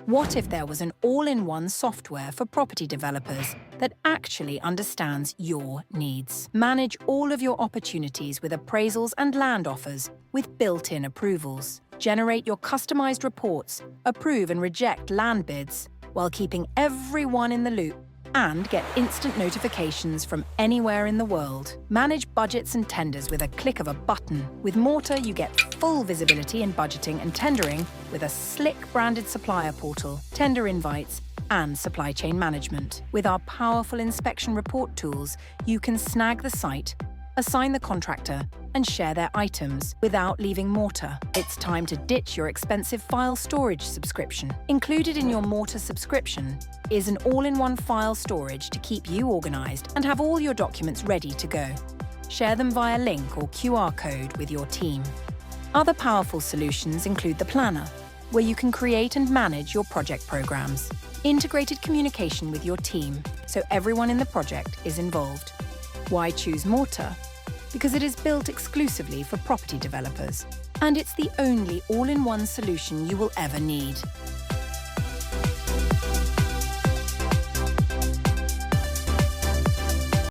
What if there was an all-in-one software for property developers that actually understands your needs? Manage all of your opportunities with appraisals and land offers with built-in approvals. Generate your customized reports, approve and reject land bids, while keeping everyone in the loop, and get instant notifications from anywhere in the world. Manage budgets and tenders with a click of a button. With Morta, you get full visibility in budgeting and tendering with a slick branded supplier portal, tender invites, and supply chain management. With our powerful inspection report tools, you can snag the site, assign the contractor, and share their items without leaving Morta. It's time to ditch your expensive file storage subscription. Included in your Morta subscription is an all-in-one file storage to keep you organized and have all your documents ready to go. Share them via link or QR code with your team. Other powerful solutions include the Planner, where you can create and manage your project programs. Integrated communication with your team, so everyone in the project is involved. Why choose Morta? Because it is built exclusively for property developers, and it's the only all-in-one solution you will ever need.